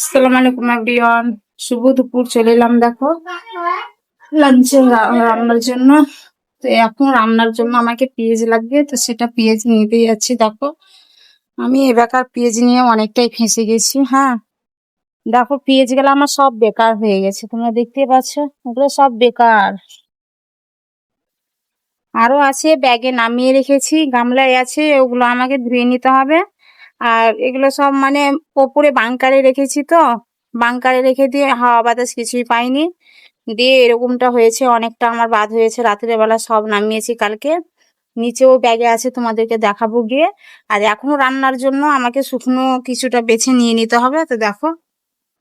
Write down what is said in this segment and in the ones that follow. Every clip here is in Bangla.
আসসালামু আলাইকুম এভরিওয়ান। শুভ দুপুর। চলে এলাম দেখো লাঞ্চে রান্নার জন্য। তো এখন রান্নার জন্য আমাকে পেঁয়াজ লাগবে, তো সেটা পেঁয়াজ নিতে যাচ্ছি। দেখো আমি এবারকার পেঁয়াজ নিয়ে অনেকটাই ফেঁসে গেছি। হ্যাঁ দেখো পেঁয়াজ গুলো আমার সব বেকার হয়ে গেছে, তোমরা দেখতে পাচ্ছ ওগুলো সব বেকার। আরো আছে, ব্যাগে নামিয়ে রেখেছি, গামলায় আছে, ওগুলো আমাকে ধুয়ে নিতে হবে। আর এগুলো সব মানে ওপরে বাংকারে রেখেছি, তো বাংকারে রেখে দিয়ে হাওয়া বাতাস কিছুই পাইনি, দিয়ে এরকমটা হয়েছে। অনেকটা আমার বাদ হয়েছে, রাত্রের বেলা সব নামিয়েছি কালকে। নিচেও ব্যাগে আছে, তোমাদেরকে দেখাবো গিয়ে। আর এখনো রান্নার জন্য আমাকে শুকনো কিছুটা বেছে নিয়ে নিতে হবে। তো দেখো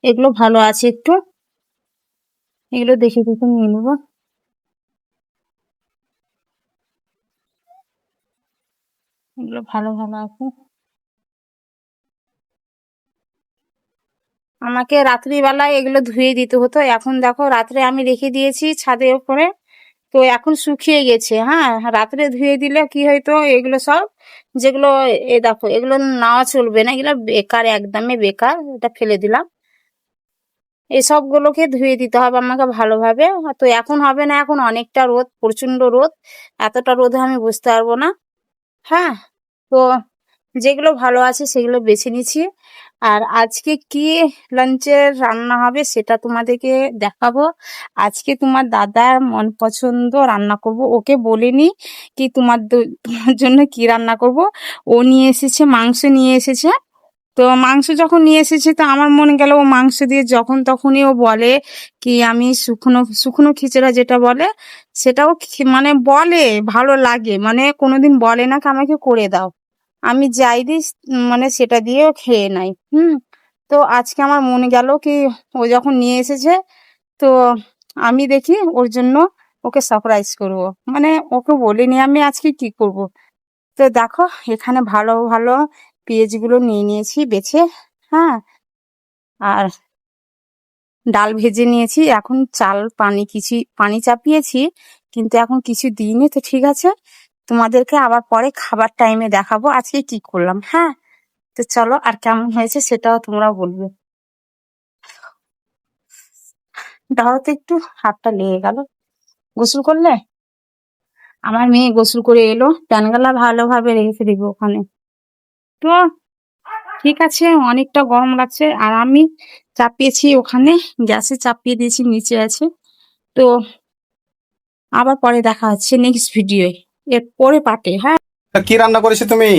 এগুলো ভালো আছে একটু, এগুলো দেখে দেখে নিয়ে নেবো। এগুলো ভালো ভালো আছে। আমাকে রাত্রিবেলায় এগুলো ধুয়ে দিতে হতো, এখন দেখো রাত্রে আমি রেখে দিয়েছি ছাদের উপরে, তো এখন শুকিয়ে গেছে। হ্যাঁ রাত্রে ধুয়ে দিলে কি হয়তো এগুলো সব, যেগুলো দেখো এগুলো নেওয়া চলবে না, এগুলো বেকার, একদমই বেকার, এটা ফেলে দিলাম। এই সবগুলোকে ধুয়ে দিতে হবে আমাকে ভালোভাবে। তো এখন হবে না, এখন অনেকটা রোদ, প্রচন্ড রোদ, এতটা রোদে আমি বুঝতে পারবো না। হ্যাঁ তো যেগুলো ভালো আছে সেগুলো বেছে নিচ্ছি। আর আজকে কি লাঞ্চের রান্না হবে সেটা তোমাদেরকে দেখাবো। আজকে তোমার দাদার মন পছন্দ রান্না করব, ওকে বলিনি কি তোমার জন্য কি রান্না করব। ও নিয়ে এসেছে, মাংস নিয়ে এসেছে। তো মাংস যখন নিয়ে এসেছে, তো আমার মনে গেল ও মাংস দিয়ে যখন তখনই ও বলে কি আমি শুকনো শুকনো খিচুড়া যেটা বলে সেটাও মানে বলে ভালো লাগে, মানে কোনোদিন বলে না কি আমাকে করে দাও, আমি যাই দিই মানে সেটা দিয়েও খেয়ে নাই। তো আজকে আমার মনে গেল কি ও যখন নিয়ে এসেছে, তো আমি দেখি ওর জন্য ওকে সারপ্রাইজ করব, মানে ওকে বলিনি আমি আজকে কি করব। তো দেখো এখানে ভালো ভালো পেঁয়াজগুলো নিয়ে নিয়েছি বেছে। হ্যাঁ আর ডাল ভেজে নিয়েছি, এখন চাল পানি কিছু পানি চাপিয়েছি, কিন্তু এখন কিছু দিইনি। তো ঠিক আছে, তোমাদেরকে আবার পরে খাবার টাইমে দেখাবো আজকে কি করলাম। হ্যাঁ তো চলো, আর কেমন হয়েছে সেটাও তোমরা বলবে। ধরো তো একটু, হাতটা লেগে গেল। গোসল করলে? আমার মেয়ে গোসল করে এলো, প্যানগালা ভালোভাবে রেখে দিবো ওখানে। তো ঠিক আছে, অনেকটা গরম লাগছে, আর আমি চাপিয়েছি ওখানে, গ্যাসে চাপিয়ে দিয়েছি, নিচে আছে। তো আবার পরে দেখা হচ্ছে নেক্সট ভিডিওয়ে, এর পরে পার্টে। হ্যাঁ তা কি রান্না করেছো তুমি?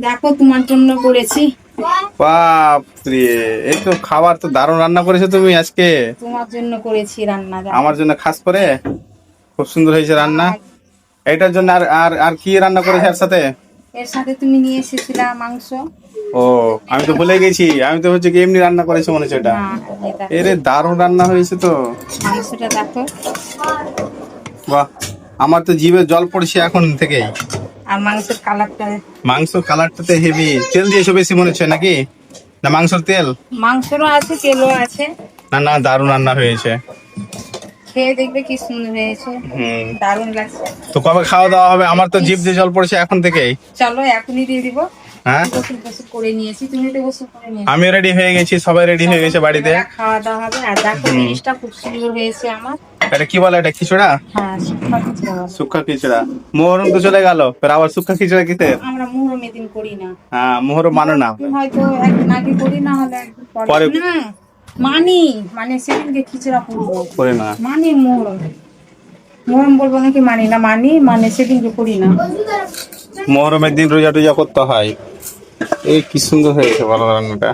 দেখো তোমার জন্য করেছি। বাপ রে, এই তো খাবার তো দারুণ রান্না করেছো তুমি আজকে। তোমার জন্য করেছি রান্না, দেখো। আমার জন্য খাস করে খুব সুন্দর হয়েছে রান্না। আর এইটার জন্য আর আর আর কি রান্না করেছে এর সাথে? এর সাথে তুমি নিয়ে এসেছিলা মাংস। ও, আমি তো ভুলে গেছি, আমি তো হচ্ছে কি এমনি রান্না করেছো মনে হচ্ছে এটা। না, এই দেখো এরে দারুণ রান্না হয়েছে তো। মাংসটা দেখো। বাহ, আমার তো জিভে জল পড়ছে এখন থেকেই। আর মাংসের কালারটা, মাংস কালারটাতে হেভি। তেল দিয়েছো বেশি মনে হচ্ছে নাকি? না মাংসের তেল? মাংসরও আছে তেলও আছে। না না, দারুণ রান্না হয়েছে। খেয়ে দেখবে কি সুন্দর হয়েছে, হুম। দারুণ লাগছে। তো কবে খাওয়া দাওয়া হবে? আমার তো জিভ দিয়ে জল পড়ছে এখন থেকেই। চলো এখনই দিয়ে দিব। হ্যাঁ, গোসল গোসল করে নিয়েছি, তুমি তো গোসল করে নিয়েছো। আমি রেডি হয়ে গেছি, সবাই রেডি হয়ে গেছে বাড়িতে। এবার খাওয়া দাওয়া হবে। আর দেখো জিনিসটা খুব সুন্দর হয়েছে আমার। এটা কি বলে, এটা খিচুড়া? হ্যাঁ শুকনো খিচুড়ি বলে। সুক্কা খিচুড়া। মোহরম তো চলে গেল, ফের আবার সুক্কা খিচুড়া কিসের? আমরা মুহরমের দিন করি না। হ্যাঁ, মোহরম মানো না? হয়তো একদিন আগে করি, না হলে একদিন পরে। পরে না মানি, মানে সেদিনকে খিচুড়া করবো। করে না। মানি মোহরম, মোহরম বলবো নাকি মানি না, মানি মানে সেদিনকে করি না। মোহরমের দিন রোজা টোজা করতে হয়। এই কি সুন্দর হয়েছে বলো রান্নাটা।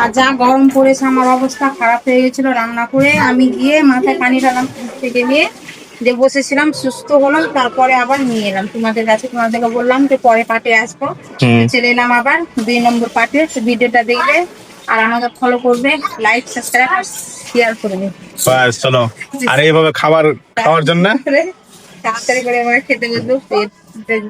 আর যা গরম পড়েছে, আমার অবস্থা খারাপ হয়ে গেছিল রান্না করে। আমি গিয়ে মাথায় পানি ঢালাম থেকে নিয়ে, যে বসেছিলাম, সুস্থ হলাম, তারপরে আবার নিয়ে এলাম তোমাদের কাছে। তোমাদেরকে বললাম যে পরে পার্টে আসবো, চলে এলাম আবার 2 নম্বর পার্টে। ভিডিওটা দেখবে আর আমাকে ফলো করবে, লাইক সাবস্ক্রাইব আর শেয়ার করবে। বাস চলো, আর এইভাবে খাবার খাওয়ার জন্য তাড়াতাড়ি করে আমাকে খেতে বসবো, পেট